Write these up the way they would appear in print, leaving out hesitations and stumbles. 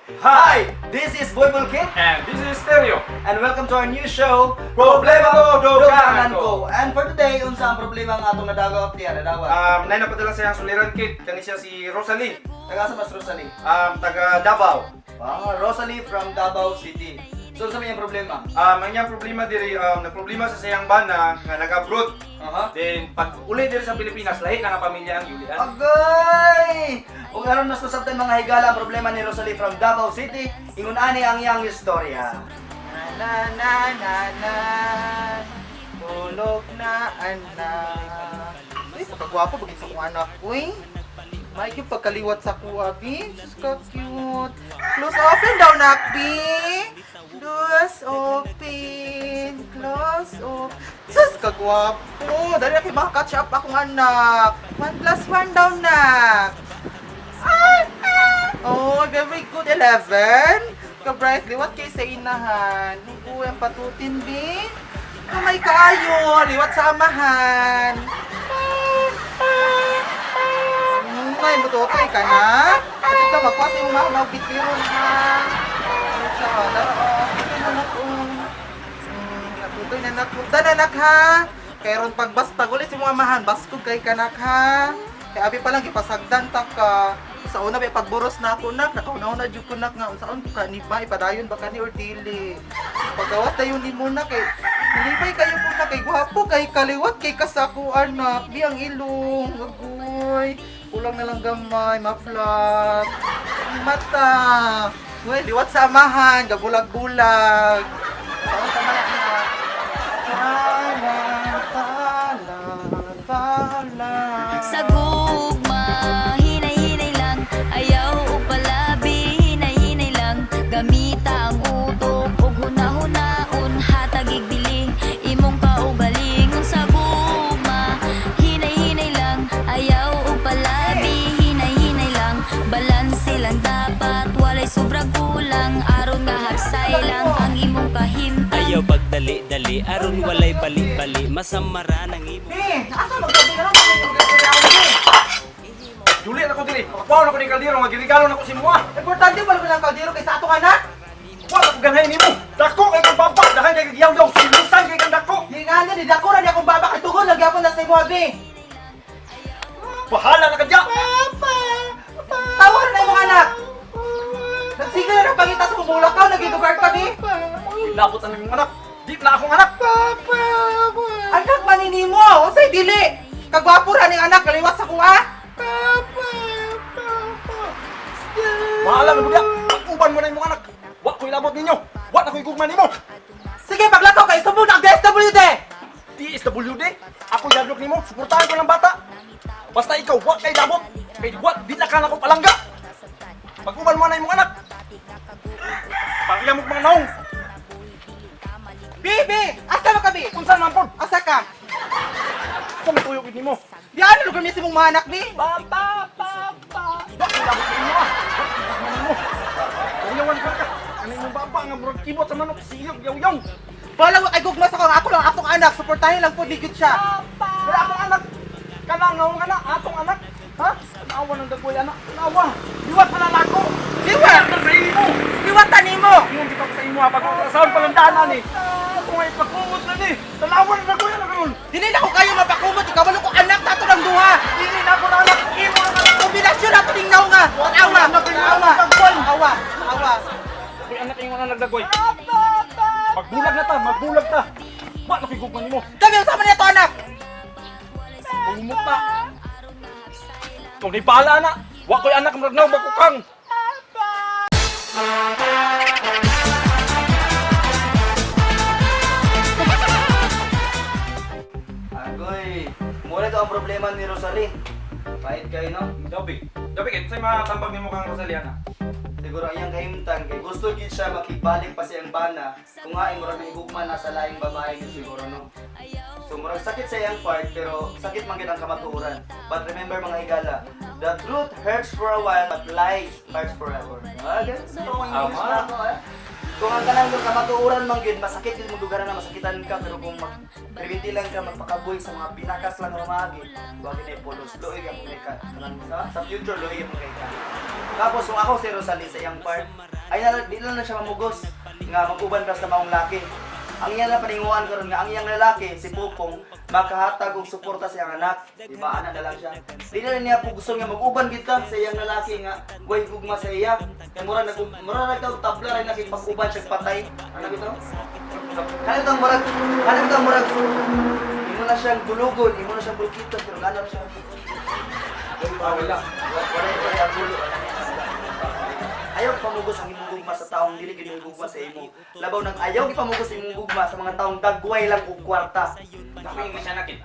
Hi, this is Boy Bulkit And this is Stereo. and welcome to our new show, Problema ko, Dugangan ko. And for today, unsa ang problema ang atong nadawat niya, nadawat? Nay napadala siya ang suliran kit. Kani siya si Rosalie. Taga sa Mas Rosalie. Taga Davao. Rosalie from Davao City. So, sa may problema? Ang iyang problema diri, nagproblema sa siyang bana nga nag-abroad. Then pag uli diri sa Pilipinas, lahi na nga pamilya ang yulian. Agay! Kung aron nas nasabtan mga higala ang problema ni Rosalie from Davao City, ingon ani ang iyang istorya. Na na na na tulog na anak. Ay, pagkagwapo, bagay sa kong anak ko eh. May yung pagkaliwat sa kuha, Bi. Diyos ka, cute. Close open daw, Nakbi. Close open. Close open. Diyos ka, gwapo. Dali na kayo makakatch up akong anak. 1+1 daw, Nak. Oh, very good. 11. Ka-bright, liwat kayo sa inahan. Uy, ang patutin, Bi. Kamay kaayo. Liwat sa amahan. Ay, mututay ka na? Kasi ka magkwasi yung mga magbitiron ha. Ano siya? Natutoy na anak ko. Natutoy na anak ko. Saan anak ha? Kaya ron pagbastag ulit si mga mahan, baskog kay kanak ha. Kaya abi pa lang ipasagdan ta ka. Sa una ba pagburos na ako nak, nakauna-una jud ko nak nga unsaon ko ka ni ba ipadayon ba kani or dili. Paggawas tayo ni mo na kay nilipay kayo mo na kay gwapo kay kaliwat kay kasako anak, di ang ilong. Agoy. Kulang na lang gamay, ma-flat. Ang mata. Uy, liwat sa amahan, gabulag-bulag. Saan ka na anak? Tala. Sa gugma, hinay-hinay lang. Ayaw o palabi, hinay-hinay lang. Gamita ang utok o huna-hunaon. Hatagig biling, imong kaugaling. Sa gugma, hinay-hinay lang. Ayaw o palabi, hinay-hinay lang. Balanse lang dapat, walay sobrang kulang. Aron nga hapsay lang ang imong kahimtang. Ayaw pagdali-dali, aron walay bali-bali, masamara ng imo. Asa magsabi ka lang kung magsabi ako ni? Yulian ako diri. Pagpaon ako ni Kaldero, magirigalo na ko si Mua. Importante ba lang kaldero kay sa ato ka na? Wala ko ganahin nimo. Dako kay kang baba, dahan kay yaw-yaw, silusan kay kang dako. Di nga niya, di dako na di akong baba kay tugon, nagyapon na sa imo abi. Bahala na ka diya. Tawag na imong anak. Nagsigal na ng pangita sa kumulakaw, nagidugard ka ni. Labot na yung anak. Di na akong anak. Anak maninimo, unsay dili? Kagwapo ra ning anak, kaliwat sa kuha. Bahala na mo diya. Pag-uban mo na yung anak. Wa ko ilabot ninyo. Wa na ko igugma nimo. Sige, paglakaw kay sumbong ang DSWD. DSWD, ako yadlok nimo, suportahan ko ng bata. Basta ikaw, wa kay labot. Kay wa, di na ka na ko palangga. Pag-uban mo na yung anak. Pangiyam mo mga naong. Bibi, asa ka bi? Unsan man pod? Asa ka? Kung tuyok ni mo. Di ano lugar niya si mong mga anak ni? Wa kay labot ninyo ah. Yawan ka ka. Ano yung baba nga murag kibot sa manok siyog yaw-yaw. Wala ay gugma sa ako lang atong anak, suportahin lang po digit siya. Wala akong anak. Kanang naong anak, atong anak. Ha? Naawa ng dagoy anak. Naawa. Liwat pa na ako. Liwat! Sa imo. Liwatan nimo. Ingon kita ko sa imo ha, pag-ultrasound palandanan ni. Kung ay pagkumot na ni, talawan na ko yan na karon. Dili na ko kayo mapakumot, ikaw ko anak nato ng duha. Dili na ako na anak, imo na anak. Kombinasyon nato ning naw nga. Awa, awa. Uy, anak ingon na nagdagoy. Magbulag na ta, magbulag ta. Wa na kigugman nimo. Kami usama niya to anak. Umot na. Kung di bahala na, wa ko'y anak maragnaw bagukang. Agoy, muna ito ang problema ni Rosalie. Pahit kayo, no? Dabi, kaya sa'yo matambag nimo kang Rosaliana. Siguro ang iyang kahimtang kay gusto gid siya makibalik pa siyang bana kung nga murag higugma na sa laing babae niya siguro, no? So murag sakit sa iyang part pero sakit man gid ang kamatuoran. But remember mga higala, the truth hurts for a while but lies hurts forever. Ganun sa mga English na ako, eh. Kung ang kanang kamatuuran man gyud masakit gyud magdugaran na masakitan ka pero kung mag-preventi lang ka magpakaboy sa mga pinakas lang nga maagi, wag na polos loy ang kay ka. Sa future loy ang kay ka. Tapos kung ako si Rosalie sa iyang part, ay di lang na siya mamugos nga mag-uban pa sa maong laki. Ang iyang na paninguan karon nga ang iyang lalaki si Pupong makahatag og suporta sa iyang anak. Di ba ana na lang siya. Di na niya po gusto nga mag-uban kita sa iyang lalaki nga way gugma sa iya. Kay mura nagtaw tabla ray nakit pag-uban siya patay. Ano bitaw? Kanang murag imo na siyang dulugon, imo na siyang bulkito pero gana siya. Wala. Wala gulo. Ayaw pamugos ang imong gugma sa taong dili gid gugma sa imo. Labaw nang ayaw gipamugos imong gugma sa mga taong dagway lang og kwarta. English na nakit.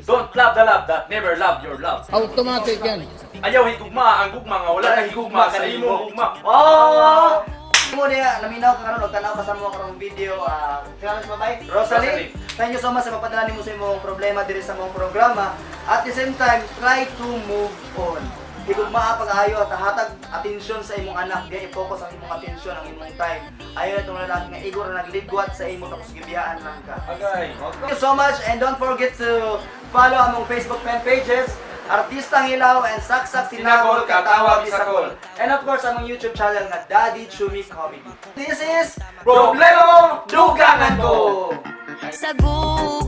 Don't love the love that never loved your love. Automatic yan. Ayaw higugma ang gugma nga wala na higugma sa imong gugma. Oh! Mo niya naminaw ka karon og tanaw kasama mo karong video kailan si babay? Rosalie. Thank you so much sa mapadala nimo sa imong problema diri sa imong programa. At the same time, try to move on. Higugmaa pag-ayo at hatag atensyon sa imong anak, di i-focus ang imong atensyon, ang imong time. Ayaw na itong lalaki nga igor na nagligwat sa imo tapos gibiyaan lang ka. Agay. Thank you so much and don't forget to follow among Facebook fan pages, Artistang Hilaw and Saksak Sinagol Katawag Isakol. And of course among YouTube channel nga Daddy Chumi Comedy. This is Problema Dugangan Ko! Sa gugma